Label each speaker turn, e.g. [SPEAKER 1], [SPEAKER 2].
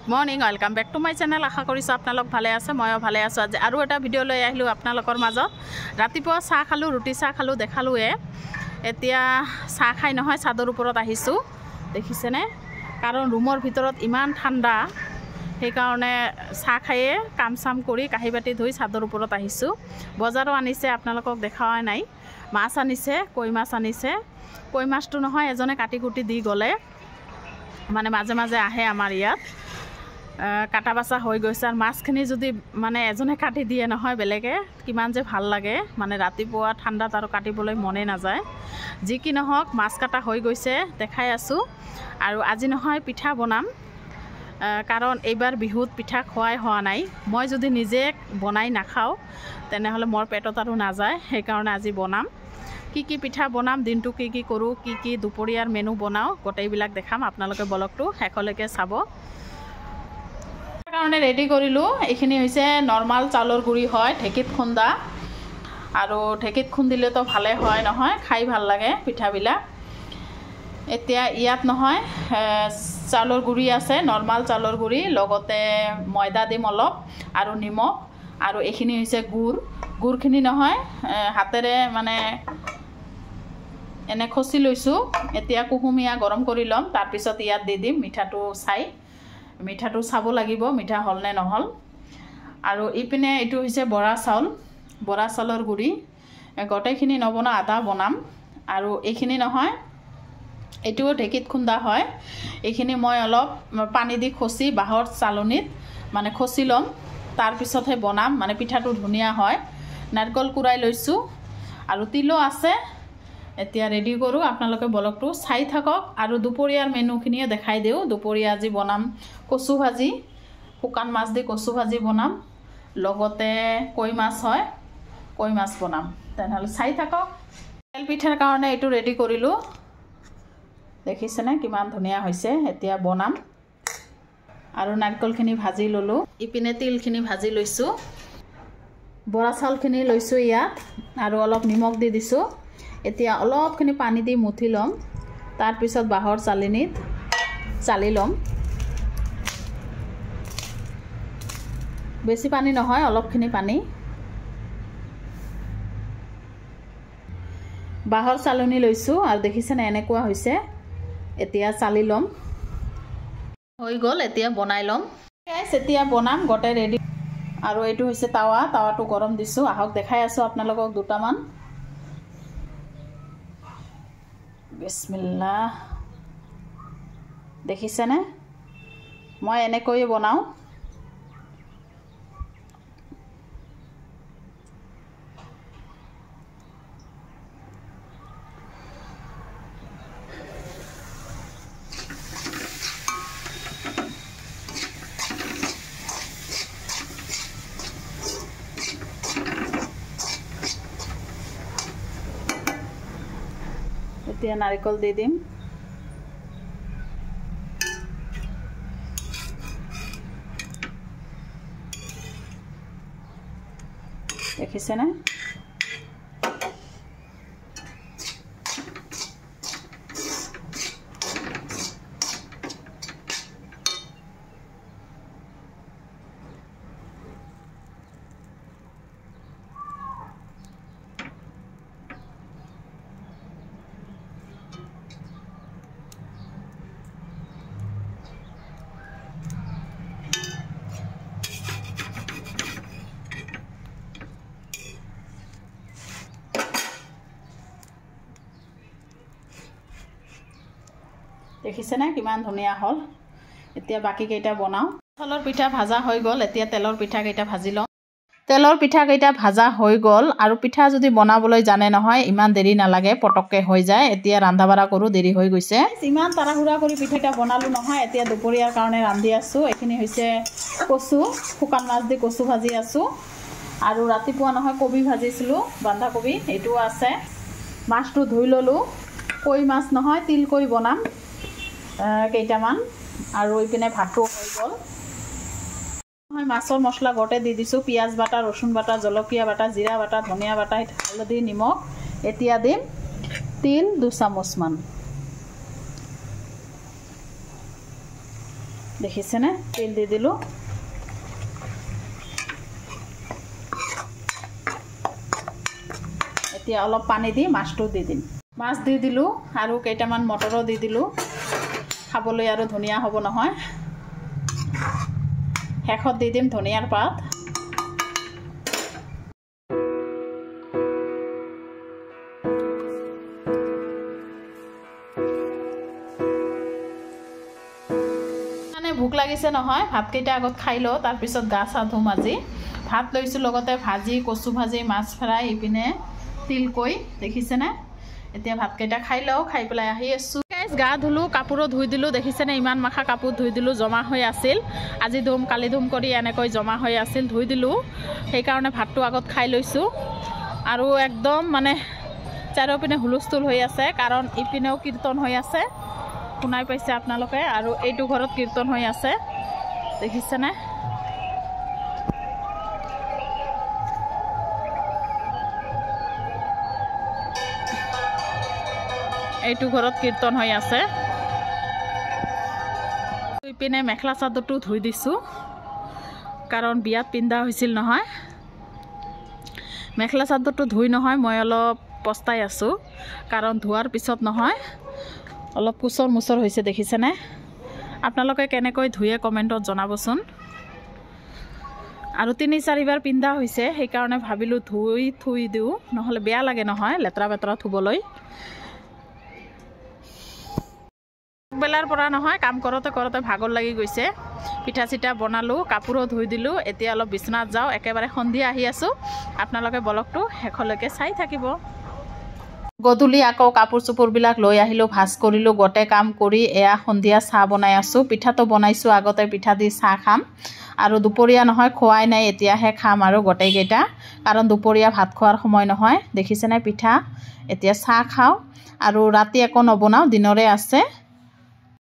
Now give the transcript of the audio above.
[SPEAKER 1] Good morning welcome back to my channel. আশা কৰিছোঁ আপোনালোক ভালে আছে, ময়ো ভালে আছোঁ। আজি আৰু এটা ভিডিঅ' লৈ আহিলোঁ আপোনালোকৰ মাজত। ৰাতিপুৱা চাহ খালোঁ, ৰুটি চাহ খালোঁ, দেখালোঁৱে। এতিয়া চাহ খাই নহয় চাদৰ ওপৰত আহিছোঁ, দেখিছেনে? কাৰণ ৰুমৰ ভিতৰত ইমান ঠাণ্ডা, সেইকাৰণে চাহ খায়ে কাম চাম কৰি কাঁহী বাতি ধুই চাদৰ ওপৰত আহিছোঁ। বজাৰো আনিছে, আপোনালোকক দেখাৱাই নাই। মাছ আনিছে, কৈ মাছ আনিছে। কৈ মাছটো নহয় এজনে কাটি কুটি দি গ'লে, মানে মাজে মাজে আহে আমাৰ ইয়াত, কাটা বাচা হৈ গৈছে। আৰু মাছখিনি যদি মানে এজনে কাটি দিয়ে নহয় বেলেগে, কিমান যে ভাল লাগে। মানে ৰাতিপুৱা ঠাণ্ডাত আৰু কাটিবলৈ মনে নাযায়। যি কি নহওক মাছ কাটা হৈ গৈছে, দেখাই আছোঁ। আৰু আজি নহয় পিঠা বনাম, কাৰণ এইবাৰ বিহুত পিঠা খোৱাই হোৱা নাই। মই যদি নিজে বনাই নাখাওঁ তেনেহ'লে মোৰ পেটত আৰু নাযায়, সেইকাৰণে আজি বনাম। কি কি পিঠা বনাম, দিনটো কি কি কৰোঁ, কি কি দুপৰীয়াৰ মেনু বনাওঁ, গোটেইবিলাক দেখাম। আপোনালোকে ব্লগটো শেষলৈকে চাব। কাৰণে ৰেডি কৰিলোঁ। এইখিনি হৈছে নৰ্মাল চাউলৰ গুড়ি হয়, ঢেঁকীত খুন্দা। আৰু ঢেঁকীত খুন্দিলেতো ভালে হয় নহয়, খাই ভাল লাগে পিঠাবিলাক। এতিয়া ইয়াত নহয় চাউলৰ গুড়ি আছে, নৰ্মাল চাউলৰ গুড়ি, লগতে ময়দা দিম অলপ আৰু নিমখ। আৰু এইখিনি হৈছে গুড়। গুড়খিনি নহয় হাতেৰে মানে এনে খচি লৈছোঁ। এতিয়া কুহুমীয়া গৰম কৰি ল'ম, তাৰপিছত ইয়াত দি দিম মিঠাটো চাই। মিঠাটো চাব লাগিব মিঠা হ'ল নে নহ'ল। আৰু ইপিনে এইটো হৈছে বৰা চাউল, বৰা চাউলৰ গুড়ি। গোটেইখিনি নবনাওঁ, আধা বনাম। আৰু এইখিনি নহয়, এইটোও ঢেঁকীত খুন্দা হয়। এইখিনি মই অলপ পানী দি খচি বাঁহৰ চালনীত মানে খচি ল'ম, তাৰপিছতহে বনাম, মানে পিঠাটো ধুনীয়া হয়। নাৰিকল কুৰাই লৈছোঁ আৰু তিলো আছে। এতিয়া ৰেডি কৰোঁ, আপোনালোকে ব্লগটো চাই থাকক। আৰু দুপৰীয়াৰ মেনুখিনিয়ে দেখাই দিওঁ। দুপৰীয়া আজি বনাম কচু ভাজি, শুকান মাছ দি কচু ভাজি বনাম, লগতে কৈ মাছ হয়, কৈ মাছ বনাম। তেনেহ'লে চাই থাকক। তেল পিঠাৰ কাৰণে এইটো ৰেডি কৰিলোঁ, দেখিছেনে কিমান ধুনীয়া হৈছে। এতিয়া বনাম। আৰু নাৰিকলখিনি ভাজি ল'লোঁ, ইপিনে তিলখিনি ভাজি লৈছোঁ, বৰা চাউলখিনি লৈছোঁ ইয়াত, আৰু অলপ নিমখ দি দিছোঁ। এতিয়া অলপখিনি পানী দি মুঠি ল'ম, তাৰপিছত বাঁহৰ চালনীত চালি ল'ম। বেছি পানী নহয়, অলপখিনি পানী। বাঁহৰ চালনী লৈছোঁ আৰু দেখিছেনে এনেকুৱা হৈছে। এতিয়া চালি ল'ম, হৈ গ'ল। এতিয়া বনাই ল'ম। এতিয়া বনাম, গোটেই ৰেডি। আৰু এইটো হৈছে টাৱা, টাৱাটো গৰম দিছোঁ। আহক দেখাই আছোঁ আপোনালোকক দুটামান। বিসমিল্লাহ, দেখিছেনে? মই এনেকৈয়ে বনাওঁ। এতিয়া নাৰিকল দি দিম। দেখিছেনে? দেখিছেনে কিমান ধুনীয়া হ'ল। এতিয়া বাকীকেইটা বনাওঁ। চাউলৰ পিঠা ভাজা হৈ গ'ল। এতিয়া তেলৰ পিঠাকেইটা ভাজি লওঁ। তেলৰ পিঠাকেইটা ভাজা হৈ গ'ল। আৰু পিঠা যদি বনাবলৈ জানে নহয়, ইমান দেৰি নালাগে, পটককৈ হৈ যায়। এতিয়া ৰন্ধা বঢ়া কৰোঁ, দেৰি হৈ গৈছে। ইমান তাড়াহুড়া কৰি পিঠাকেইটা বনালোঁ নহয়। এতিয়া দুপৰীয়াৰ কাৰণে ৰান্ধি আছোঁ। এইখিনি হৈছে কচু, শুকান মাছ দি কচু ভাজি আছোঁ। আৰু ৰাতিপুৱা নহয় কবি ভাজিছিলোঁ, বন্ধাকবি, এইটোও আছে। মাছটো ধুই ল'লোঁ। কৈ মাছ নহয়, তিল কৈ বনাম কেইটামান। আৰু ইপিনে ভাতটো হৈ গ'ল। মই মাছৰ মছলা গোটেই দি দিছোঁ, পিঁয়াজ বাটা, ৰচুন বাটা, জলকীয়া বাটা, জিৰা বাটা, ধনিয়া বাটা, হালধি, নিমখ। এতিয়া দিম তিল 2 চামুচমান। দেখিছেনে তেল দি দিলোঁ এতিয়া অলপ পানী দি মাছটো দি দিম মাছ দি দিলোঁ আৰু কেইটামান মটৰো দি দিলোঁ খাবলৈ আৰু ধুনীয়া হ'ব নহয় শেষত দি দিম ধনিয়াৰ পাত ভোক লাগিছে নহয় ভাতকেইটা আগত খাই লওঁ তাৰপিছত গা চা ধুম আজি ভাত লৈছোঁ লগতে ভাজি কচু ভাজি মাছ ফ্ৰাই ইপিনে তিলকৈ দেখিছেনে এতিয়া ভাতকেইটা খাই লওঁ খাই পেলাই আহি আছোঁ গাইজ গা ধুলোঁ কাপোৰো ধুই দিলোঁ দেখিছেনে ইমান মাখা কাপোৰ ধুই দিলোঁ জমা হৈ আছিল আজি ধুম কালি ধুম কৰি এনেকৈ জমা হৈ আছিল ধুই দিলোঁ সেইকাৰণে ভাতটো আগত খাই লৈছোঁ আৰু একদম মানে চাৰিওপিনে হুলস্থুল হৈ আছে কাৰণ ইপিনেও কীৰ্তন হৈ আছে শুনাই পাইছে আপোনালোকে আৰু এইটো ঘৰত কীৰ্তন হৈ আছে দেখিছেনে এইটো ঘৰত কীৰ্তন হৈ আছে ইপিনে মেখেলা চাদৰটো ধুই দিছোঁ কাৰণ বিয়াত পিন্ধা হৈছিল নহয় মেখেলা চাদৰটো ধুই নহয় মই অলপ পস্তাই আছোঁ কাৰণ ধোৱাৰ পিছত নহয় অলপ কুচৰ মুচৰ হৈছে দেখিছেনে আপোনালোকে কেনেকৈ ধুয়ে কমেণ্টত জনাবচোন আৰু 3-4বাৰ পিন্ধা হৈছে সেইকাৰণে ভাবিলোঁ ধুই থুই দিওঁ নহ'লে বেয়া লাগে নহয় লেতেৰা বেতৰা ধুবলৈ বেলাৰ পৰা নহয় কাম কৰোঁতে কৰোঁতে ভাগৰ লাগি গৈছে পিঠা চিঠা বনালোঁ কাপোৰো ধুই দিলোঁ এতিয়া অলপ বিচনাত যাওঁ একেবাৰে সন্ধিয়া আহি আছোঁ আপোনালোকে ব্লগটো শেষলৈকে চাই থাকিব গধূলি আকৌ কাপোৰ চোপোৰবিলাক লৈ আহিলোঁ ভাজ কৰিলোঁ গোটেই কাম কৰি এয়া সন্ধিয়া চাহ বনাই আছোঁ পিঠাটো বনাইছোঁ আগতে পিঠা দি চাহ খাম আৰু দুপৰীয়া নহয় খোৱাই নাই এতিয়াহে খাম আৰু গোটেইকেইটা কাৰণ দুপৰীয়া ভাত খোৱাৰ সময় নহয় দেখিছেনে পিঠা এতিয়া চাহ খাওঁ আৰু ৰাতি একো নবনাওঁ দিনৰে আছে